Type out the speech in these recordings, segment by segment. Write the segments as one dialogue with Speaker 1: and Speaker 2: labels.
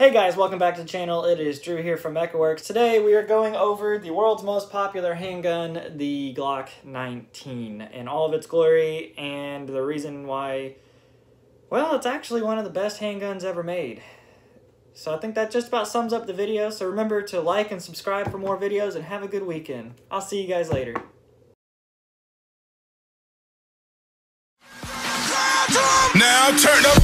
Speaker 1: Hey guys, welcome back to the channel. It is Drew here from MechaWorks. Today we are going over the world's most popular handgun, the Glock 19, in all of its glory, and the reason why, well, it's actually one of the best handguns ever made. So I think that just about sums up the video, so remember to like and subscribe for more videos, and have a good weekend. I'll see you guys later.
Speaker 2: Now turn up.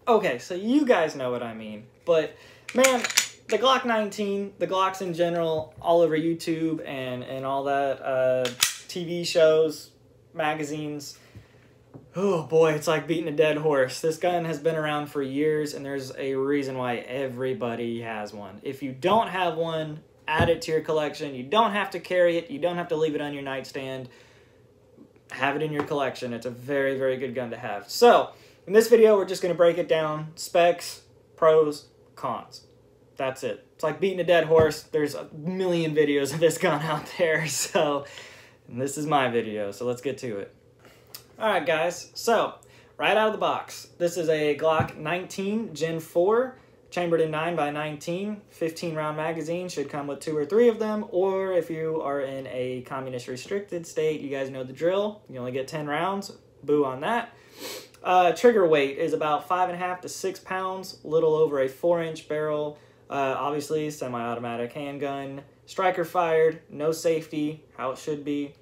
Speaker 1: Okay, so you guys know what I mean, but man, the Glock 19, the Glocks in general, all over YouTube and all that, TV shows, magazines, oh boy, it's like beating a dead horse. This gun has been around for years, and there's a reason why everybody has one. If you don't have one, add it to your collection. You don't have to carry it. You don't have to leave it on your nightstand. Have it in your collection. It's a very, very good gun to have. So, in this video, we're just going to break it down. Specs, pros, cons. That's it. It's like beating a dead horse. There's a million videos of this gun out there. So, and this is my video. So let's get to it. Alright guys, so right out of the box, this is a Glock 19 Gen 4, chambered in 9x19, 15 round magazine. Should come with 2 or 3 of them, or if you are in a communist restricted state, you guys know the drill. You only get 10 rounds. Boo on that. Trigger weight is about 5.5 to 6 pounds, little over a 4-inch barrel. Obviously, semi-automatic handgun. Striker fired, no safety, how it should be.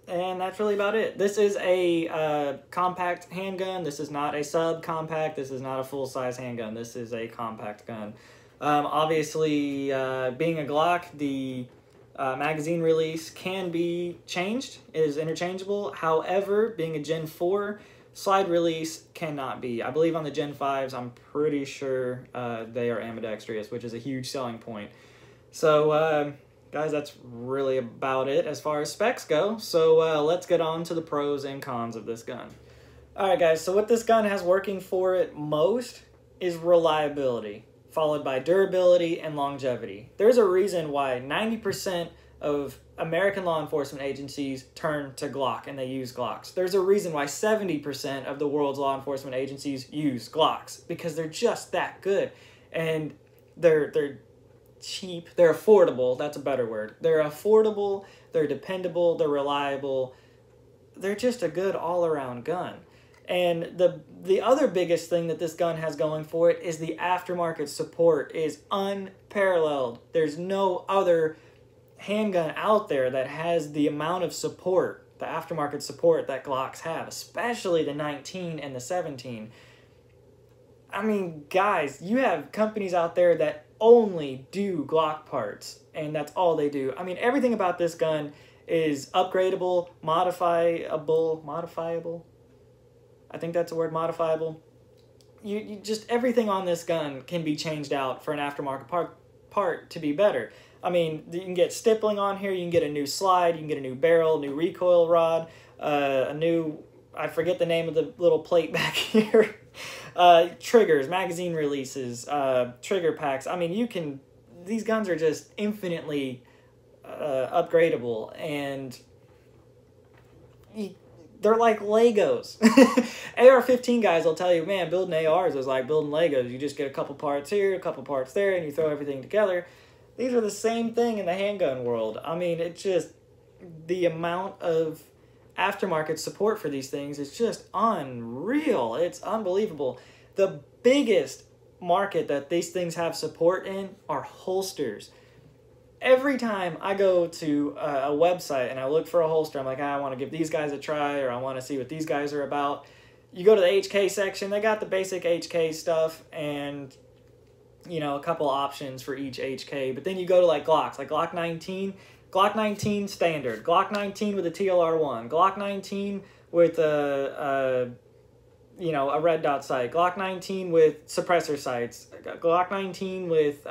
Speaker 1: And that's really about it. This is a compact handgun. This is not a subcompact. This is not a full-size handgun. This is a compact gun. Obviously, being a Glock, the magazine release can be changed. It is interchangeable. However, being a Gen 4, slide release cannot be. I believe on the Gen 5s, I'm pretty sure they are ambidextrous, which is a huge selling point. So, guys, that's really about it as far as specs go. So let's get on to the pros and cons of this gun. Alright guys, so what this gun has working for it most is reliability, followed by durability and longevity. There's a reason why 90% of American law enforcement agencies turn to Glock and they use Glocks. There's a reason why 70% of the world's law enforcement agencies use Glocks, because they're just that good. And they're cheap, they're affordable, that's a better word. They're affordable, they're dependable, they're reliable. They're just a good all-around gun. And the other biggest thing that this gun has going for it is the aftermarket support is unparalleled. There's no other handgun out there that has the amount of support, the aftermarket support that Glocks have, especially the 19 and the 17. I mean, guys, you have companies out there that only do Glock parts, and that's all they do. I mean, everything about this gun is upgradable, modifiable. I think that's the word, modifiable. You just, everything on this gun can be changed out for an aftermarket part to be better. I mean, you can get stippling on here, you can get a new slide, you can get a new barrel, new recoil rod, a new, I forget the name of the little plate back here. Triggers, magazine releases, trigger packs. I mean, these guns are just infinitely upgradable, and they're like Legos. AR-15 guys will tell you, man, building ARs is like building Legos. You just get a couple parts here, a couple parts there, and you throw everything together. These are the same thing in the handgun world. I mean, it's just the amount of aftermarket support for these things is just unreal. It's unbelievable. The biggest market that these things have support in are holsters. Every time I go to a website and I look for a holster, I'm like, I want to give these guys a try, or I want to see what these guys are about. You go to the HK section, they got the basic HK stuff and, you know, a couple options for each HK. But then you go to like Glocks, like Glock 19, Glock 19 standard, Glock 19 with a TLR1, Glock 19 with a red dot sight, Glock 19 with suppressor sights, Glock 19 with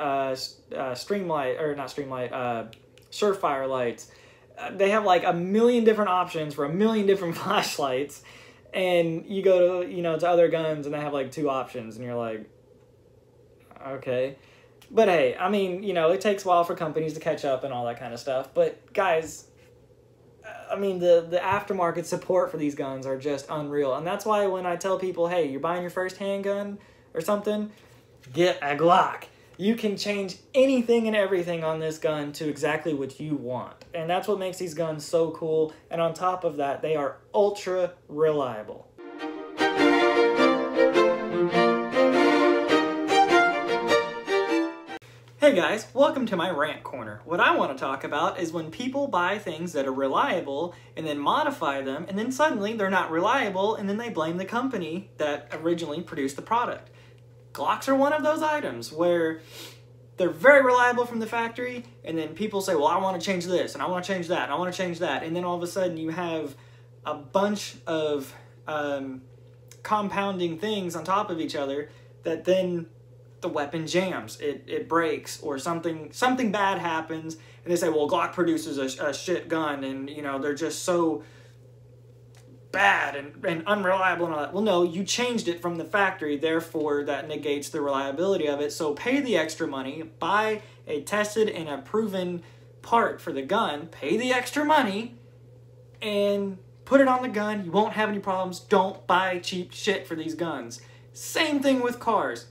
Speaker 1: Surefire lights. They have like a million different options for a million different flashlights, and you go to, to other guns and they have like 2 options, and you're like, okay. But hey, I mean, it takes a while for companies to catch up and all that kind of stuff. But guys, I mean, the aftermarket support for these guns are just unreal. And that's why when I tell people, hey, you're buying your first handgun or something, get a Glock. You can change anything and everything on this gun to exactly what you want. And that's what makes these guns so cool. And on top of that, they are ultra reliable. Hey guys, welcome to my Rant Corner. What I want to talk about is when people buy things that are reliable and then modify them, and then suddenly they're not reliable, and then they blame the company that originally produced the product. Glocks are one of those items where they're very reliable from the factory, and then people say, well, I want to change this, and I want to change that, and I want to change that, and then all of a sudden you have a bunch of compounding things on top of each other that then the weapon jams, it breaks, or something bad happens, and they say, well, Glock produces a shit gun, and you know, they're just so bad and unreliable and all that. Well, no, you changed it from the factory, therefore that negates the reliability of it. So pay the extra money, buy a tested and a proven part for the gun, pay the extra money, and put it on the gun. You won't have any problems. Don't buy cheap shit for these guns. Same thing with cars.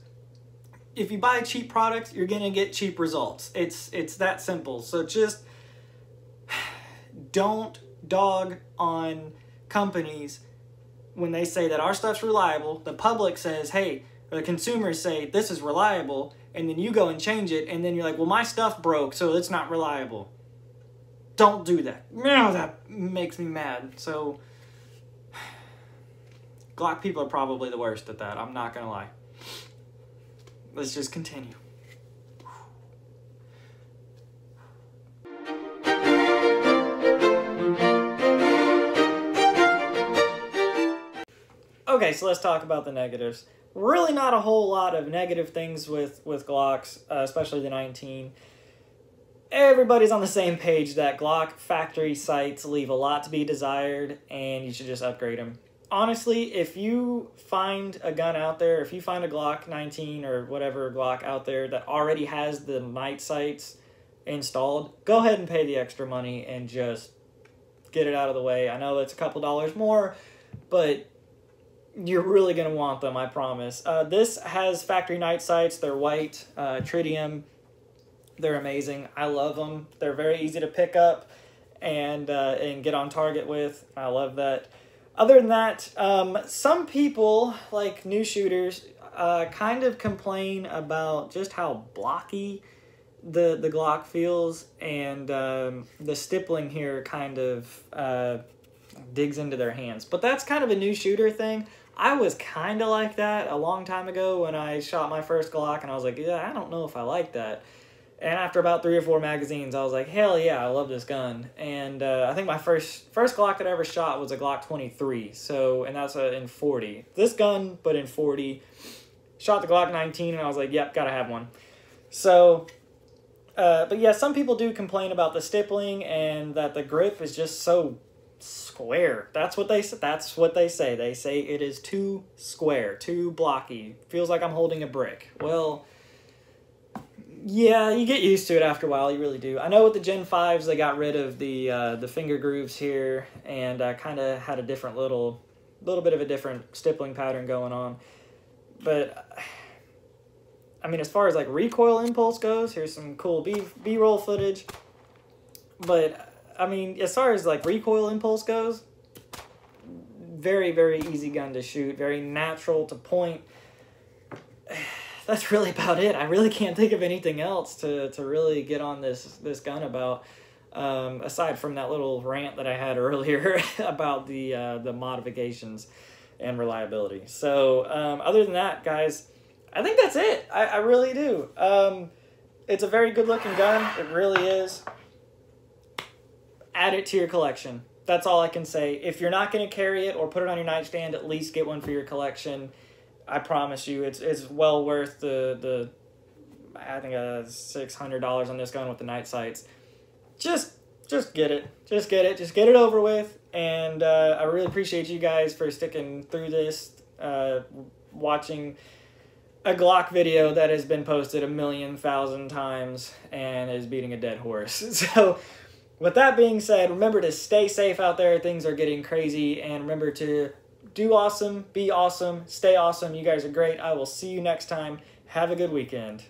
Speaker 1: If you buy cheap products, you're gonna get cheap results. It's that simple. So just don't dog on companies when they say that our stuff's reliable. The public says, hey, or the consumers say this is reliable, and then you go and change it, and then you're like, well, my stuff broke, so it's not reliable. Don't do that. No, that makes me mad. So Glock people are probably the worst at that. I'm not gonna lie. Let's just continue. Okay, so let's talk about the negatives. Really not a whole lot of negative things with Glocks, especially the 19. Everybody's on the same page that Glock factory sights leave a lot to be desired, and you should just upgrade them. Honestly, if you find a gun out there, if you find a Glock 19 or whatever Glock out there that already has the night sights installed, go ahead and pay the extra money and just get it out of the way. I know it's a couple dollars more, but you're really going to want them, I promise. This has factory night sights. They're white, tritium. They're amazing. I love them. They're very easy to pick up and get on target with. I love that. Other than that, some people, like new shooters, kind of complain about just how blocky the Glock feels, and the stippling here kind of digs into their hands. But that's kind of a new shooter thing. I was kind of like that a long time ago when I shot my first Glock, and I was like, yeah, I don't know if I like that. And after about 3 or 4 magazines, I was like, hell yeah, I love this gun. And I think my first Glock that I ever shot was a Glock 23. So, and that's in 40. This gun, but in 40. Shot the Glock 19, and I was like, yep, gotta have one. So, but yeah, some people do complain about the stippling and that the grip is just so square. That's what they say. They say it is too square, too blocky. Feels like I'm holding a brick. Well, yeah, you get used to it after a while, you really do. I know with the Gen 5s, they got rid of the finger grooves here, and kind of had a different little bit of a different stippling pattern going on. But, I mean, as far as like recoil impulse goes, here's some cool B-roll footage. But, I mean, as far as like recoil impulse goes, very, very easy gun to shoot, very natural to point. That's really about it. I really can't think of anything else to really get on this gun about, aside from that little rant that I had earlier about the modifications and reliability. So other than that, guys, I think that's it. I really do. It's a very good looking gun. It really is. Add it to your collection. That's all I can say. If you're not going to carry it or put it on your nightstand, at least get one for your collection. I promise you, it's well worth the I think $600 on this gun with the night sights. Just get it. Just get it. Just get it over with. And I really appreciate you guys for sticking through this, watching a Glock video that has been posted 1,000,000 times and is beating a dead horse. So with that being said, remember to stay safe out there. Things are getting crazy. And remember to do awesome, be awesome, stay awesome. You guys are great. I will see you next time. Have a good weekend.